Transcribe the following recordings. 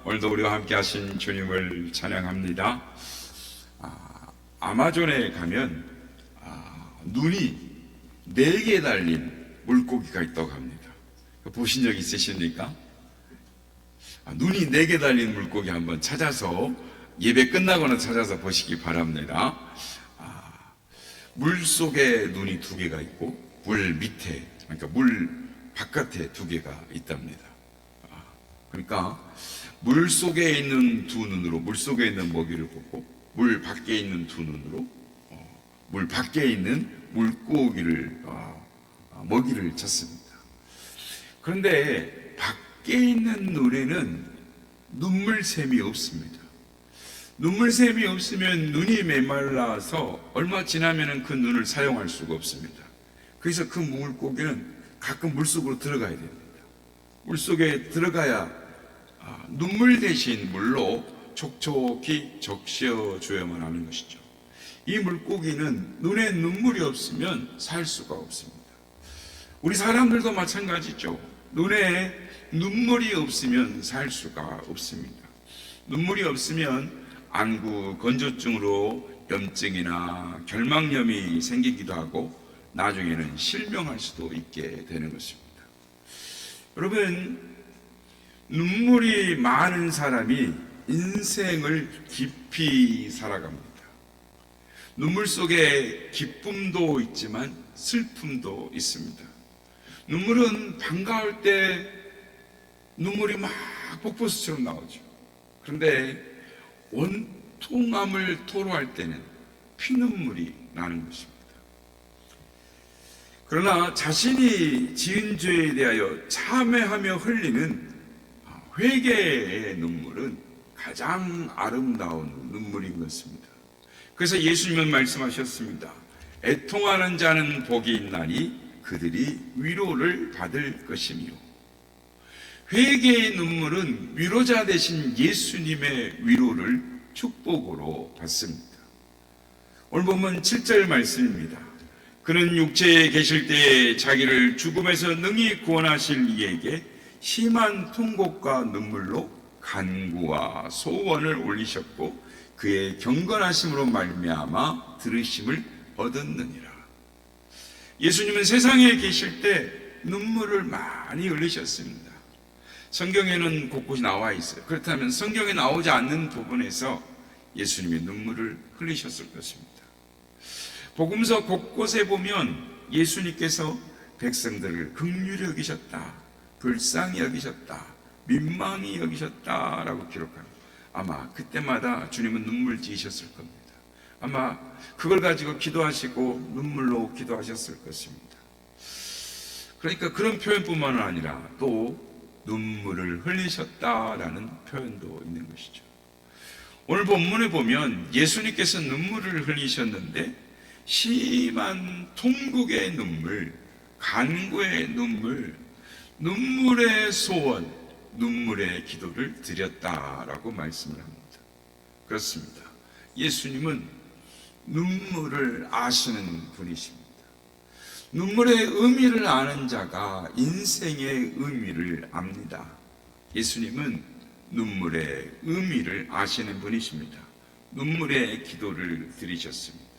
오늘도 우리와 함께 하신 주님을 찬양합니다. 아마존에 가면 눈이 4개 달린 물고기가 있다고 합니다. 보신 적 있으십니까? 눈이 4개 달린 물고기 한번 찾아서 예배 끝나거나 찾아서 보시기 바랍니다. 물 속에 눈이 2개가 있고 물 밑에, 그러니까 물 바깥에 2개가 있답니다. 그러니까 물 속에 있는 2눈으로 물 속에 있는 먹이를 보고 물 밖에 있는 2눈으로 물 밖에 있는 물고기를 먹이를 찾습니다. 그런데 밖에 있는 눈에는 눈물샘이 없습니다. 눈물샘이 없으면 눈이 메말라서 얼마 지나면 그 눈을 사용할 수가 없습니다. 그래서 그 물고기는 가끔 물속으로 들어가야 됩니다. 물속에 들어가야 눈물 대신 물로 촉촉히 적셔줘야만 하는 것이죠. 이 물고기는 눈에 눈물이 없으면 살 수가 없습니다. 우리 사람들도 마찬가지죠. 눈에 눈물이 없으면 살 수가 없습니다. 눈물이 없으면 안구 건조증으로 염증이나 결막염이 생기기도 하고 나중에는 실명할 수도 있게 되는 것입니다. 여러분, 눈물이 많은 사람이 인생을 깊이 살아갑니다. 눈물 속에 기쁨도 있지만 슬픔도 있습니다. 눈물은 반가울 때 눈물이 막 폭포수처럼 나오죠. 그런데 원통함을 토로할 때는 피눈물이 나는 것입니다. 그러나 자신이 지은 죄에 대하여 참회하며 흘리는 회개의 눈물은 가장 아름다운 눈물인 것입니다. 그래서 예수님은 말씀하셨습니다. 애통하는 자는 복이 있나니 그들이 위로를 받을 것이며, 회개의 눈물은 위로자 되신 예수님의 위로를 축복으로 받습니다. 오늘 본문 7절 말씀입니다. 그는 육체에 계실 때에 자기를 죽음에서 능히 구원하실 이에게 심한 통곡과 눈물로 간구와 소원을 올리셨고 그의 경건하심으로 말미암아 들으심을 얻었느니라. 예수님은 세상에 계실 때 눈물을 많이 흘리셨습니다. 성경에는 곳곳이 나와 있어요. 그렇다면 성경에 나오지 않는 부분에서 예수님이 눈물을 흘리셨을 것입니다. 복음서 곳곳에 보면 예수님께서 백성들을 긍휼히 여기셨다, 불쌍히 여기셨다, 민망히 여기셨다라고 기록합니다. 아마 그때마다 주님은 눈물 지으셨을 겁니다. 아마 그걸 가지고 기도하시고 눈물로 기도하셨을 것입니다. 그러니까 그런 표현뿐만 아니라 또 눈물을 흘리셨다라는 표현도 있는 것이죠. 오늘 본문에 보면 예수님께서 눈물을 흘리셨는데 심한 통곡의 눈물, 간구의 눈물, 눈물의 소원, 눈물의 기도를 드렸다라고 말씀을 합니다. 그렇습니다. 예수님은 눈물을 아시는 분이십니다. 눈물의 의미를 아는 자가 인생의 의미를 압니다. 예수님은 눈물의 의미를 아시는 분이십니다. 눈물의 기도를 드리셨습니다.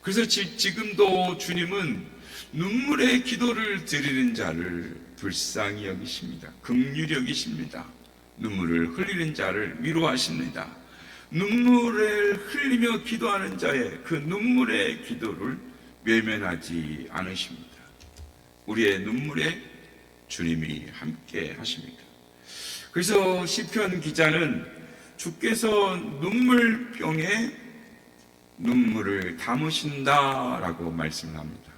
그래서 지금도 주님은 눈물의 기도를 드리는 자를 불쌍히 여기십니다. 긍휼히 여기십니다. 눈물을 흘리는 자를 위로하십니다. 눈물을 흘리며 기도하는 자의 그 눈물의 기도를 외면하지 않으십니다. 우리의 눈물에 주님이 함께 하십니다. 그래서 시편 기자는 주께서 눈물병에 눈물을 담으신다라고 말씀을 합니다.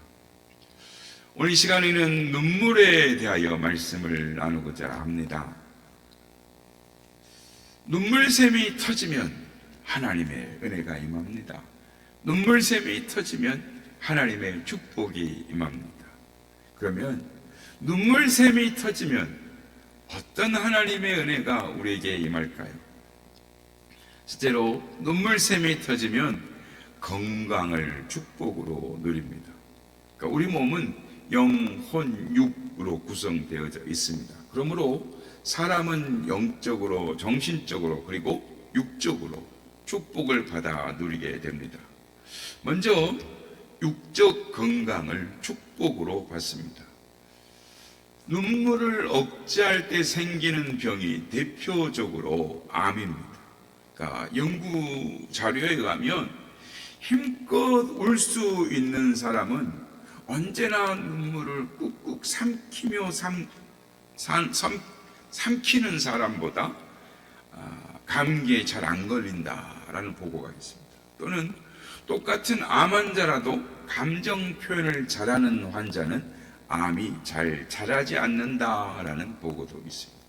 오늘 이 시간에는 눈물에 대하여 말씀을 나누고자 합니다. 눈물샘이 터지면 하나님의 은혜가 임합니다. 눈물샘이 터지면 하나님의 축복이 임합니다. 그러면 눈물샘이 터지면 어떤 하나님의 은혜가 우리에게 임할까요? 실제로 눈물샘이 터지면 건강을 축복으로 누립니다. 그러니까 우리 몸은 영, 혼, 육으로 구성되어져 있습니다. 그러므로 사람은 영적으로, 정신적으로, 그리고 육적으로 축복을 받아 누리게 됩니다. 먼저 육적 건강을 축복으로 받습니다. 눈물을 억제할 때 생기는 병이 대표적으로 암입니다. 그러니까 연구 자료에 의하면 힘껏 울 수 있는 사람은 언제나 눈물을 꾹꾹 삼키는 사람보다 감기에 잘 안 걸린다라는 보고가 있습니다. 또는 똑같은 암 환자라도 감정 표현을 잘하는 환자는 암이 잘 자라지 않는다라는 보고도 있습니다.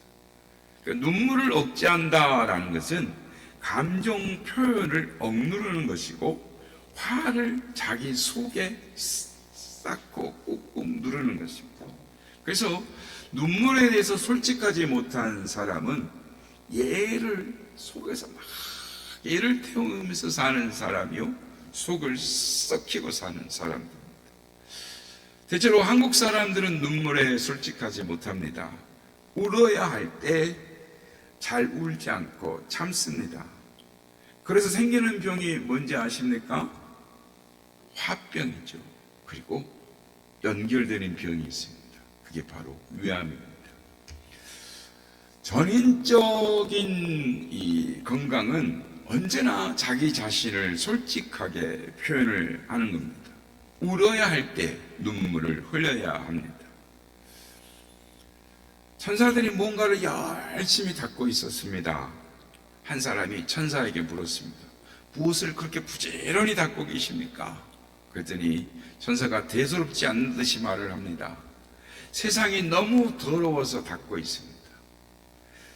그러니까 눈물을 억제한다라는 것은 감정 표현을 억누르는 것이고, 화를 자기 속에 쌓고 꾹꾹 누르는 것입니다. 그래서 눈물에 대해서 솔직하지 못한 사람은 얘를 속에서 막 얘를 태우면서 사는 사람이요, 속을 썩히고 사는 사람들. 대체로 한국 사람들은 눈물에 솔직하지 못합니다. 울어야 할 때 잘 울지 않고 참습니다. 그래서 생기는 병이 뭔지 아십니까? 화병이죠. 그리고 연결되는 병이 있습니다. 그게 바로 위암입니다. 전인적인 이 건강은 언제나 자기 자신을 솔직하게 표현을 하는 겁니다. 울어야 할 때 눈물을 흘려야 합니다. 천사들이 뭔가를 열심히 닦고 있었습니다. 한 사람이 천사에게 물었습니다. 무엇을 그렇게 부지런히 닦고 계십니까? 그랬더니 천사가 대수롭지 않는 듯이 말을 합니다. 세상이 너무 더러워서 닦고 있습니다.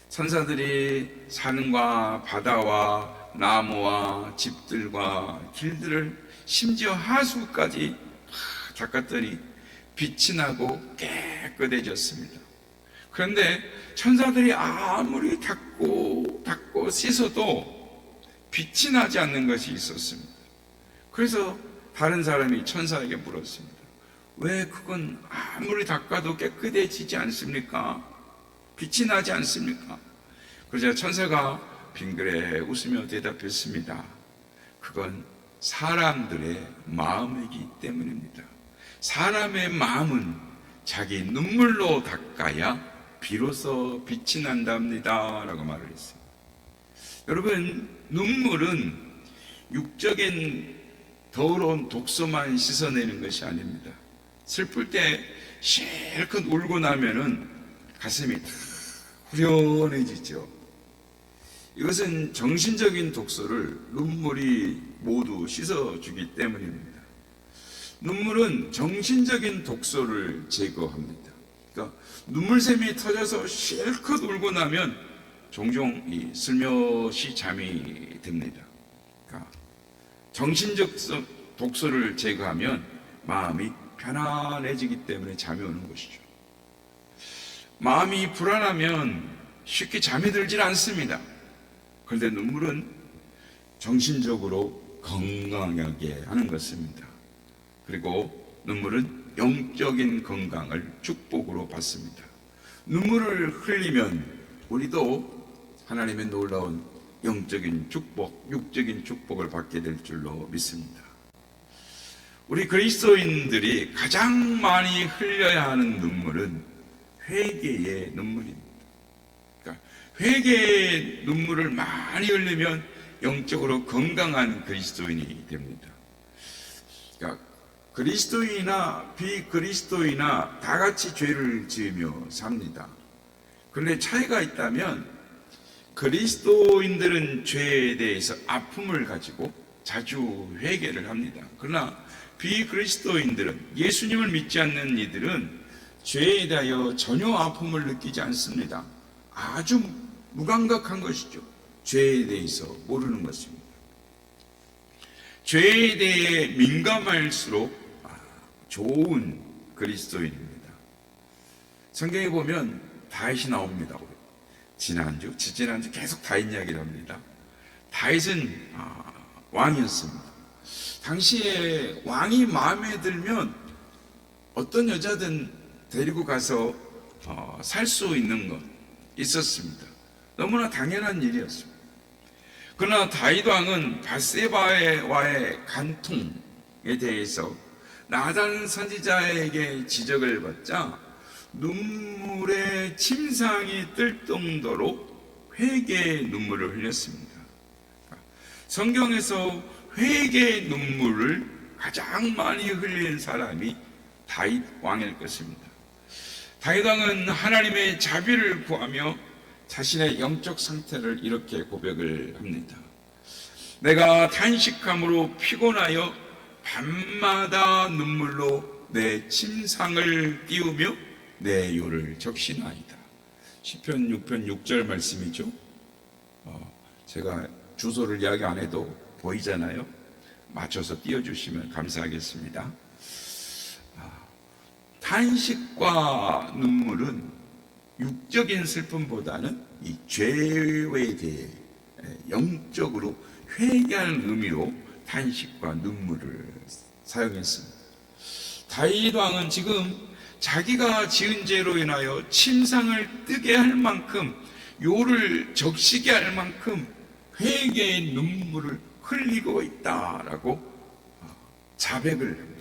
천사들이 산과 바다와 나무와 집들과 길들을 심지어 하수까지 닦았더니 빛이 나고 깨끗해졌습니다. 그런데 천사들이 아무리 닦고 씻어도 빛이 나지 않는 것이 있었습니다. 그래서 다른 사람이 천사에게 물었습니다. 왜 그건 아무리 닦아도 깨끗해지지 않습니까? 빛이 나지 않습니까? 그러자 천사가 빙그레 웃으며 대답했습니다. 그건 사람들의 마음이기 때문입니다. 사람의 마음은 자기 눈물로 닦아야 비로소 빛이 난답니다 라고 말을 했습니다. 여러분, 눈물은 육적인 더러운 독소만 씻어내는 것이 아닙니다. 슬플 때 실컷 울고 나면은 가슴이 다 후련해지죠. 이것은 정신적인 독소를 눈물이 모두 씻어주기 때문입니다. 눈물은 정신적인 독소를 제거합니다. 그러니까 눈물샘이 터져서 실컷 울고 나면 종종 슬며시 잠이 듭니다. 그러니까 정신적 독소를 제거하면 마음이 편안해지기 때문에 잠이 오는 것이죠. 마음이 불안하면 쉽게 잠이 들질 않습니다. 그런데 눈물은 정신적으로 건강하게 하는 것입니다. 그리고 눈물은 영적인 건강을 축복으로 받습니다. 눈물을 흘리면 우리도 하나님의 놀라운 영적인 축복, 육적인 축복을 받게 될 줄로 믿습니다. 우리 그리스도인들이 가장 많이 흘려야 하는 눈물은 회개의 눈물입니다. 그러니까 회개의 눈물을 많이 흘리면 영적으로 건강한 그리스도인이 됩니다. 그러니까 그리스도인이나 비그리스도인이나 다 같이 죄를 지으며 삽니다. 그런데 차이가 있다면 그리스도인들은 죄에 대해서 아픔을 가지고 자주 회개를 합니다. 그러나 비그리스도인들은, 예수님을 믿지 않는 이들은 죄에 대하여 전혀 아픔을 느끼지 않습니다. 아주 무감각한 것이죠. 죄에 대해서 모르는 것입니다. 죄에 대해 민감할수록 좋은 그리스도인입니다. 성경에 보면 다윗이 나옵니다. 지난주 계속 다윗 이야기를 합니다. 다윗은 왕이었습니다. 당시에 왕이 마음에 들면 어떤 여자든 데리고 가서 살 수 있는 것, 있었습니다. 너무나 당연한 일이었습니다. 그러나 다윗 왕은 밧세바와의 간통에 대해서 나단 선지자에게 지적을 받자 눈물에 침상이 뜰 정도로 회개의 눈물을 흘렸습니다. 성경에서 회개의 눈물을 가장 많이 흘린 사람이 다윗 왕일 것입니다. 다윗 왕은 하나님의 자비를 구하며 자신의 영적 상태를 이렇게 고백을 합니다. 내가 단식함으로 피곤하여 밤마다 눈물로 내 침상을 띄우며 내 요를 적시나이다. 시편 6편 6절 말씀이죠. 제가 주소를 이야기 안 해도 보이잖아요. 맞춰서 띄워주시면 감사하겠습니다. 탄식과 눈물은 육적인 슬픔보다는 이 죄에 대해 영적으로 회개하는 의미로 탄식과 눈물을 사용했습니다. 다윗 왕은 지금 자기가 지은 죄로 인하여 침상을 뜨게 할 만큼, 요를 적시게 할 만큼 회개의 눈물을 흘리고 있다라고 자백을 합니다.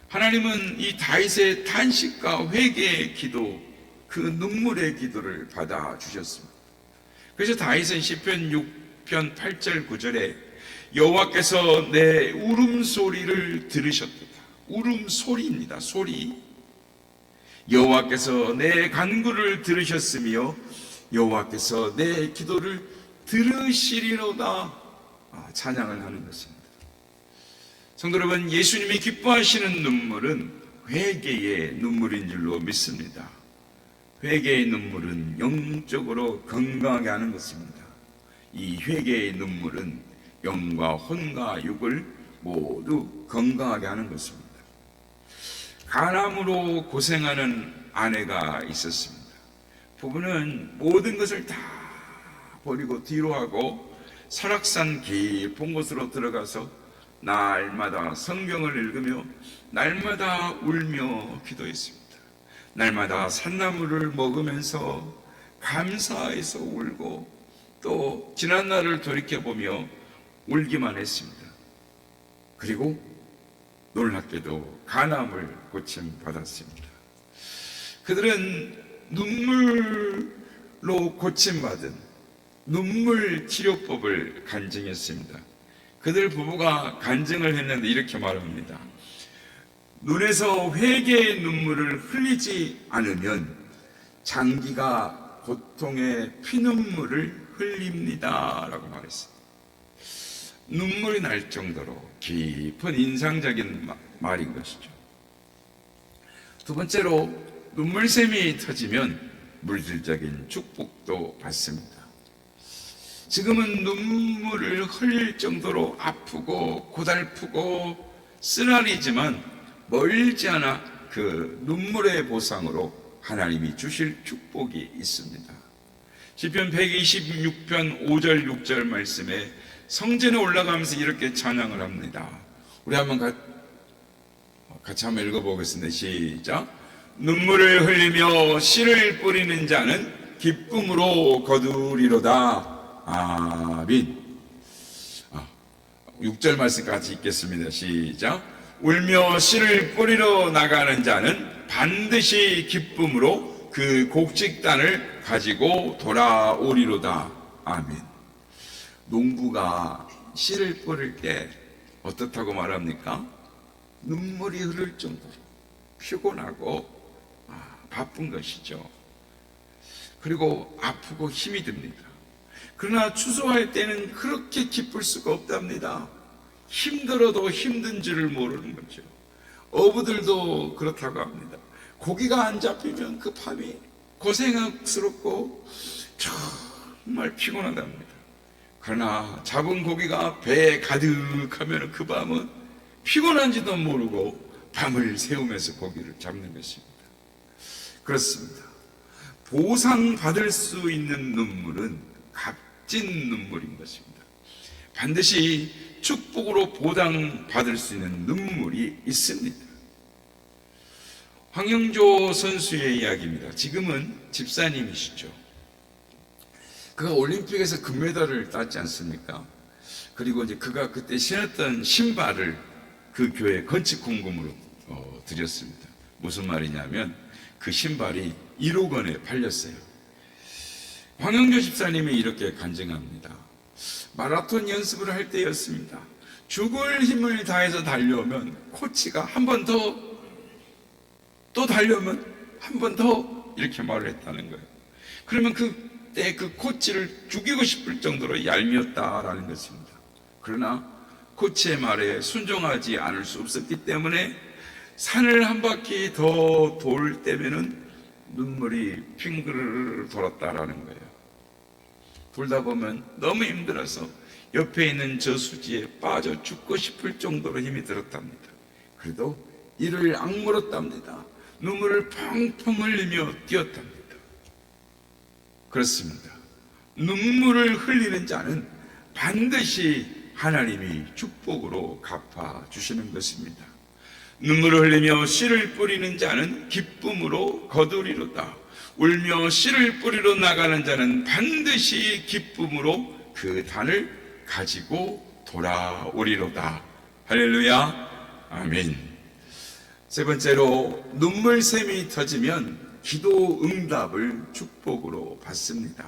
하나님은 이 다윗의 탄식과 회개의 기도, 그 눈물의 기도를 받아주셨습니다. 그래서 다윗은 시편 6편 8절 9절에 여호와께서 내 울음소리를 들으셨도다. 울음소리입니다. 소리. 여호와께서 내 간구를 들으셨으며 여호와께서 내 기도를 들으시리로다. 찬양을 하는 것입니다. 성도 여러분, 예수님이 기뻐하시는 눈물은 회개의 눈물인 줄로 믿습니다. 회개의 눈물은 영적으로 건강하게 하는 것입니다. 이 회개의 눈물은 영과 혼과 육을 모두 건강하게 하는 것입니다. 간암으로 고생하는 아내가 있었습니다. 부부는 모든 것을 다 버리고 뒤로 하고 설악산 깊은 곳으로 들어가서 날마다 성경을 읽으며 날마다 울며 기도했습니다. 날마다 산나물을 먹으면서 감사해서 울고 또 지난 날을 돌이켜보며 울기만 했습니다. 그리고 놀랍게도 간암을 고침받았습니다. 그들은 눈물로 고침받은 눈물 치료법을 간증했습니다. 그들 부부가 간증을 했는데 이렇게 말합니다. 눈에서 회개의 눈물을 흘리지 않으면 장기가 고통의 피눈물을 흘립니다 라고 말했습니다. 눈물이 날 정도로 깊은 인상적인 말인 것이죠. 두 번째로 눈물샘이 터지면 물질적인 축복도 받습니다. 지금은 눈물을 흘릴 정도로 아프고 고달프고 쓰라리지만 멀지 않아 그 눈물의 보상으로 하나님이 주실 축복이 있습니다. 시편 126편 5절 6절 말씀에 성전에 올라가면서 이렇게 찬양을 합니다. 우리 한번 같이 한번 읽어보겠습니다. 시작. 눈물을 흘리며 씨를 뿌리는 자는 기쁨으로 거두리로다. 아멘. 6절 말씀 같이 읽겠습니다. 시작. 울며 씨를 뿌리러 나가는 자는 반드시 기쁨으로 그 곡식단을 가지고 돌아오리로다. 아멘. 농부가 씨를 뿌릴 때 어떻다고 말합니까? 눈물이 흐를 정도로 피곤하고 바쁜 것이죠. 그리고 아프고 힘이 듭니다. 그러나 추수할 때는 그렇게 기쁠 수가 없답니다. 힘들어도 힘든 줄을 모르는 거죠. 어부들도 그렇다고 합니다. 고기가 안 잡히면 그 밤이 고생스럽고 정말 피곤하답니다. 그러나 잡은 고기가 배에 가득하면 그 밤은 피곤한지도 모르고 밤을 새우면서 고기를 잡는 것입니다. 그렇습니다. 보상받을 수 있는 눈물은 값진 눈물인 것입니다. 반드시 축복으로 보상받을 수 있는 눈물이 있습니다. 황영조 선수의 이야기입니다. 지금은 집사님이시죠. 그가 올림픽에서 금메달을 땄지 않습니까? 그리고 이제 그가 그때 신었던 신발을 그 교회 건축 공금으로 드렸습니다. 무슨 말이냐면 그 신발이 1억 원에 팔렸어요. 황영조 집사님이 이렇게 간증합니다. 마라톤 연습을 할 때였습니다. 죽을 힘을 다해서 달려오면 코치가 한 번 더, 또 달려오면 한 번 더 이렇게 말을 했다는 거예요. 그러면 그때 그 코치를 죽이고 싶을 정도로 얄미웠다라는 것입니다. 그러나 코치의 말에 순종하지 않을 수 없었기 때문에 산을 한 바퀴 더 돌 때면은 눈물이 핑그르르 돌았다라는 거예요. 돌다 보면 너무 힘들어서 옆에 있는 저수지에 빠져 죽고 싶을 정도로 힘이 들었답니다. 그래도 이를 악물었답니다. 눈물을 펑펑 흘리며 뛰었답니다. 그렇습니다. 눈물을 흘리는 자는 반드시 하나님이 축복으로 갚아주시는 것입니다. 눈물을 흘리며 씨를 뿌리는 자는 기쁨으로 거두리로다. 울며 씨를 뿌리러 나가는 자는 반드시 기쁨으로 그 단을 가지고 돌아오리로다. 할렐루야. 아멘. 세 번째로, 눈물샘이 터지면 기도 응답을 축복으로 받습니다.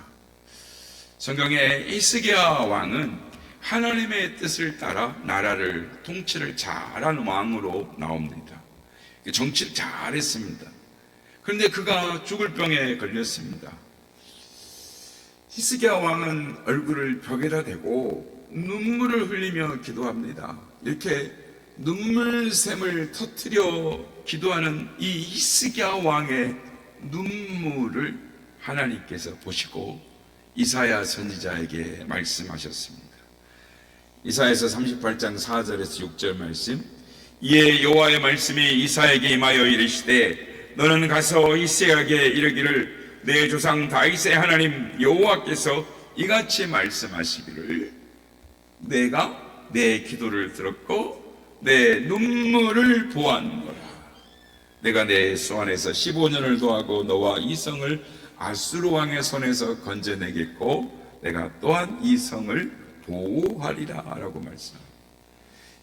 성경에 히스기야 왕은 하나님의 뜻을 따라 나라를 통치를 잘한 왕으로 나옵니다. 정치를 잘했습니다. 그런데 그가 죽을 병에 걸렸습니다. 히스기야 왕은 얼굴을 벽에다 대고 눈물을 흘리며 기도합니다. 이렇게 눈물샘을 터뜨려 기도하는 이 히스기야 왕의 눈물을 하나님께서 보시고 이사야 선지자에게 말씀하셨습니다. 이사야서 38장 4절에서 6절 말씀. 이에 여호와의 말씀이 이사야에게 임하여 이르시되 너는 가서 히스기야에게 이르기를 내 조상 다윗의 하나님 여호와께서 이같이 말씀하시기를 내가 내 기도를 들었고 내 눈물을 보았노라. 내가 내 소안에서 15년을 도하고 너와 이 성을 아수르 왕의 손에서 건져내겠고 내가 또한 이 성을 보호하리라 라고 말씀합니다.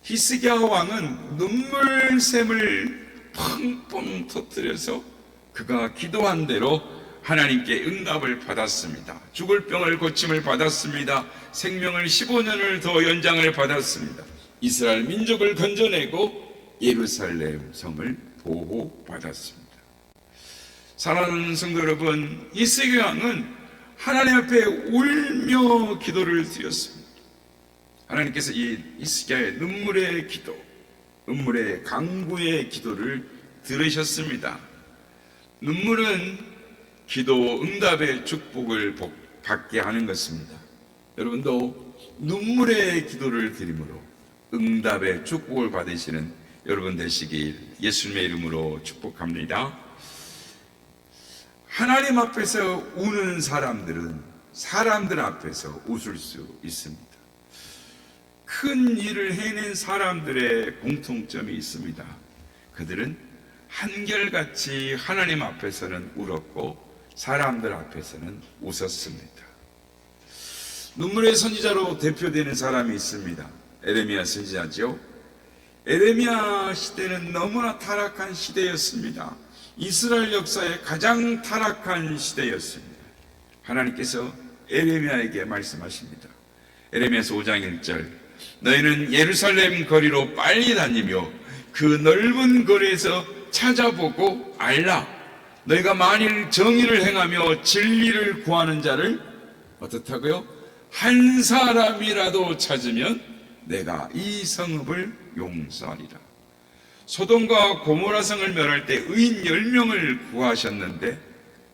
히스기야 왕은 눈물샘을 펑펑 터뜨려서 그가 기도한 대로 하나님께 응답을 받았습니다. 죽을 병을 고침을 받았습니다. 생명을 15년을 더 연장을 받았습니다. 이스라엘 민족을 건져내고 예루살렘 성을 보호받았습니다. 사랑하는 성도 여러분, 히스기야 왕은 하나님 앞에 울며 기도를 드렸습니다. 하나님께서 이 히스기야의 눈물의 기도, 눈물의 강구의 기도를 들으셨습니다. 눈물은 기도 응답의 축복을 받게 하는 것입니다. 여러분도 눈물의 기도를 드림으로 응답의 축복을 받으시는 여러분 되시길 예수님의 이름으로 축복합니다. 하나님 앞에서 우는 사람들은 사람들 앞에서 웃을 수 있습니다. 큰 일을 해낸 사람들의 공통점이 있습니다. 그들은 한결같이 하나님 앞에서는 울었고 사람들 앞에서는 웃었습니다. 눈물의 선지자로 대표되는 사람이 있습니다. 에레미야 선지자죠. 에레미야 시대는 너무나 타락한 시대였습니다. 이스라엘 역사의 가장 타락한 시대였습니다. 하나님께서 에레미야에게 말씀하십니다. 에레미야서 5장 1절. 너희는 예루살렘 거리로 빨리 다니며 그 넓은 거리에서 찾아보고 알라. 너희가 만일 정의를 행하며 진리를 구하는 자를 어떻다고요? 한 사람이라도 찾으면 내가 이 성읍을 용서하리라. 소돔과 고모라 성을 멸할 때 의인 10명을 구하셨는데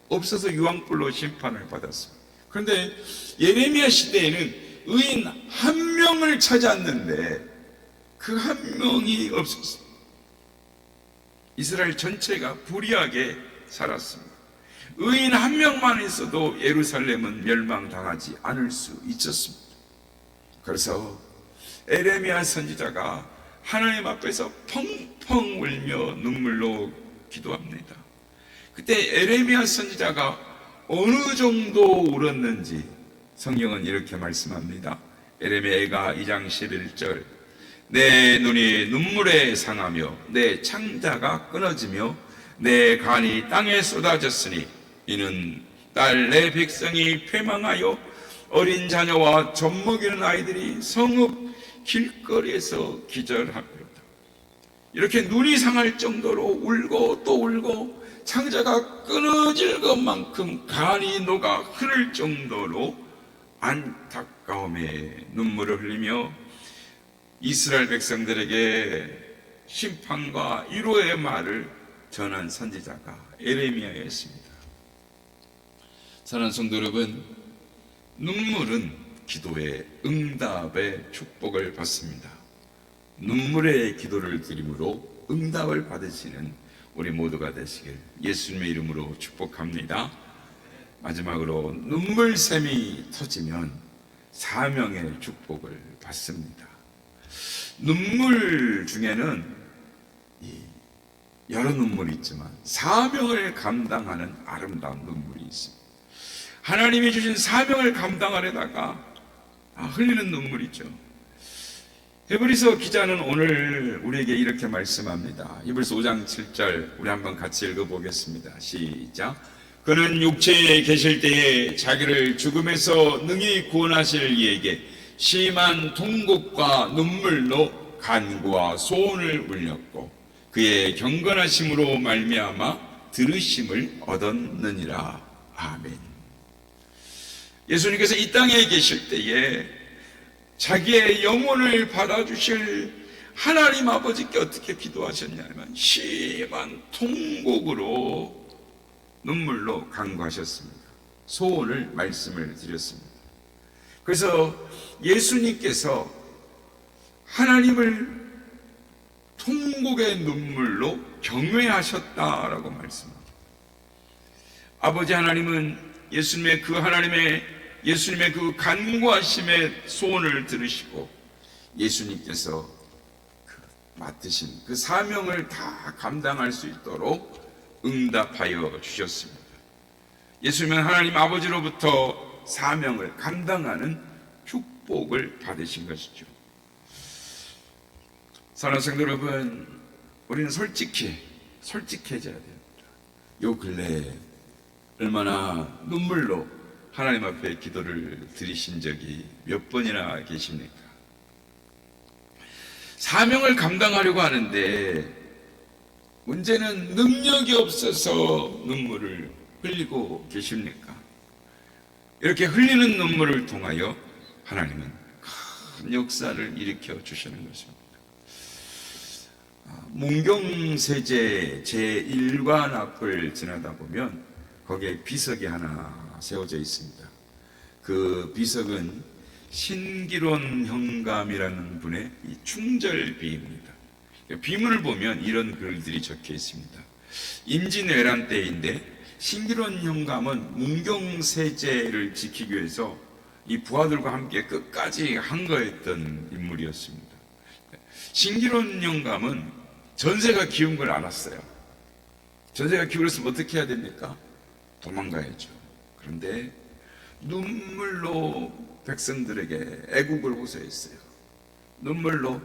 없어서 유황불로 심판을 받았습니다. 그런데 예레미야 시대에는 의인 1명을 찾았는데 그 1명이 없었습니다. 이스라엘 전체가 불의하게 살았습니다. 의인 1명만 있어도 예루살렘은 멸망당하지 않을 수 있었습니다. 그래서 에레미야 선지자가 하나님 앞에서 펑펑 울며 눈물로 기도합니다. 그때 에레미야 선지자가 어느 정도 울었는지 성경은 이렇게 말씀합니다. 에레미야가 2장 11절, 내 눈이 눈물에 상하며 내 창자가 끊어지며 내 간이 땅에 쏟아졌으니 이는 딸 내 백성이 패망하여 어린 자녀와 젖먹이는 아이들이 성읍 길거리에서 기절하리로다. 이렇게 눈이 상할 정도로 울고 또 울고 창자가 끊어질 것만큼 간이 녹아 흐를 정도로 안타까움에 눈물을 흘리며 이스라엘 백성들에게 심판과 위로의 말을 전한 선지자가 에레미야였습니다. 사랑하는 성도 여러분, 눈물은 기도의 응답의 축복을 받습니다. 눈물의 기도를 드림으로 응답을 받으시는 우리 모두가 되시길 예수님의 이름으로 축복합니다. 마지막으로 눈물샘이 터지면 사명의 축복을 받습니다. 눈물 중에는 여러 눈물이 있지만 사명을 감당하는 아름다운 눈물이 있습니다. 하나님이 주신 사명을 감당하려다가 흘리는 눈물이죠. 히브리서 기자는 오늘 우리에게 이렇게 말씀합니다. 히브리서 5장 7절 우리 한번 같이 읽어보겠습니다. 시작. 그는 육체에 계실 때에 자기를 죽음에서 능히 구원하실 이에게 심한 통곡과 눈물로 간구와 소원을 울렸고 그의 경건하심으로 말미암아 들으심을 얻었느니라. 아멘. 예수님께서 이 땅에 계실 때에 자기의 영혼을 받아주실 하나님 아버지께 어떻게 기도하셨냐면 심한 통곡으로 눈물로 간구하셨습니다. 소원을 말씀을 드렸습니다. 그래서 예수님께서 하나님을 통곡의 눈물로 경외하셨다라고 말씀합니다. 아버지 하나님은 예수님의 그 간구하심의 소원을 들으시고 예수님께서 맡으신 그 사명을 다 감당할 수 있도록 응답하여 주셨습니다. 예수님은 하나님 아버지로부터 사명을 감당하는 축복을 받으신 것이죠. 사랑하는 성도 여러분, 우리는 솔직해져야 됩니다. 요 근래에 얼마나 눈물로 하나님 앞에 기도를 드리신 적이 몇 번이나 계십니까? 사명을 감당하려고 하는데 문제는 능력이 없어서 눈물을 흘리고 계십니까? 이렇게 흘리는 눈물을 통하여 하나님은 큰 역사를 일으켜 주시는 것입니다. 문경세제 제1관 앞을 지나다 보면 거기에 비석이 하나 세워져 있습니다. 그 비석은 신기론 형감이라는 분의 충절비입니다. 비문을 보면 이런 글들이 적혀 있습니다. 임진왜란 때인데 신기론 형감은 문경세제를 지키기 위해서 이 부하들과 함께 끝까지 항거했던 인물이었습니다. 신기론 형감은 전세가 기운 걸 알았어요. 전세가 기울었으면 어떻게 해야 됩니까? 도망가야죠. 그런데 눈물로 백성들에게 애국을 호소했어요. 눈물로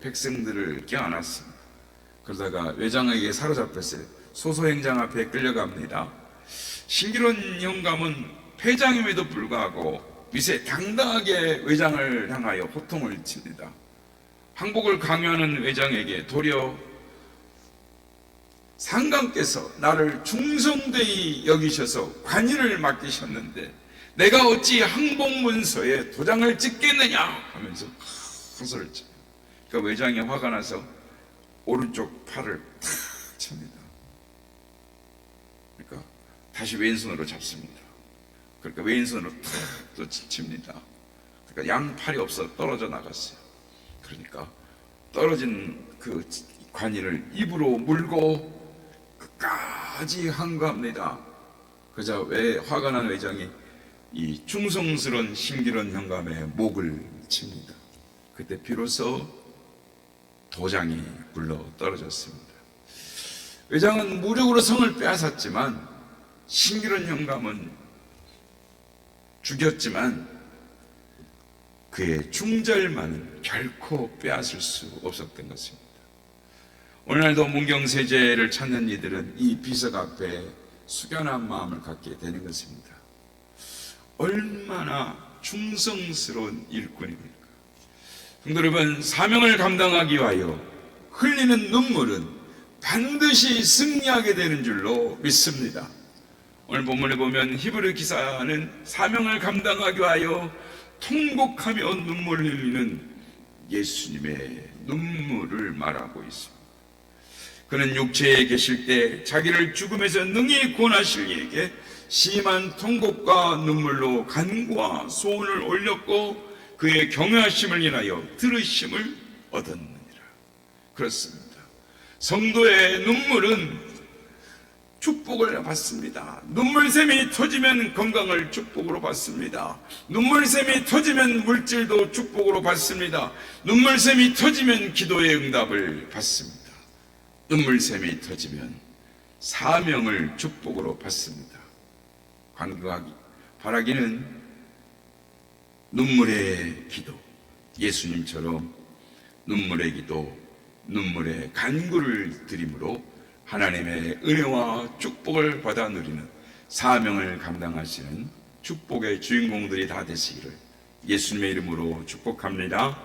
백성들을 껴안았습니다. 그러다가 외장에게 사로잡혔어요. 소소행장 앞에 끌려갑니다. 신기론 영감은 패장임에도 불구하고 위세 당당하게 외장을 향하여 호통을 칩니다. 항복을 강요하는 외장에게 도리어 상감께서 나를 충성되이 여기셔서 관인을 맡기셨는데 내가 어찌 항복문서에 도장을 찍겠느냐 하면서 큰 소리를 쳐요. 그러니까 외장이 화가 나서 오른쪽 팔을 탁 칩니다. 그러니까 다시 왼손으로 잡습니다. 그러니까 왼손으로 탁 또 칩니다. 그러니까 양팔이 없어 떨어져 나갔어요. 그러니까 떨어진 그 관인을 입으로 물고 끝까지 항거합니다. 그저 왜 화가 난 외장이 이 충성스러운 신기론 형감의 목을 칩니다. 그때 비로소 도장이 굴러 떨어졌습니다. 외장은 무력으로 성을 빼앗았지만 신기론 영감은 죽였지만 그의 중절만은 결코 빼앗을 수 없었던 것입니다. 오늘날도 문경세제를 찾는 이들은 이 비석 앞에 숙연한 마음을 갖게 되는 것입니다. 얼마나 충성스러운 일꾼입니까? 성도 여러분, 사명을 감당하기 위하여 흘리는 눈물은 반드시 승리하게 되는 줄로 믿습니다. 오늘 본문에 보면 히브리 기사는 사명을 감당하기 위하여 통곡하며 눈물을 흘리는 예수님의 눈물을 말하고 있습니다. 그는 육체에 계실 때 자기를 죽음에서 능히 구원하실 이에게 심한 통곡과 눈물로 간구와 소원을 올렸고 그의 경외하심을 인하여 들으심을 얻었느니라. 그렇습니다. 성도의 눈물은 축복을 받습니다. 눈물샘이 터지면 건강을 축복으로 받습니다. 눈물샘이 터지면 물질도 축복으로 받습니다. 눈물샘이 터지면 기도의 응답을 받습니다. 눈물샘이 터지면 사명을 축복으로 받습니다. 간구하기, 바라기는 눈물의 기도, 예수님처럼 눈물의 기도, 눈물의 간구를 드림으로 하나님의 은혜와 축복을 받아 누리는 사명을 감당하시는 축복의 주인공들이 다 되시기를 예수님의 이름으로 축복합니다.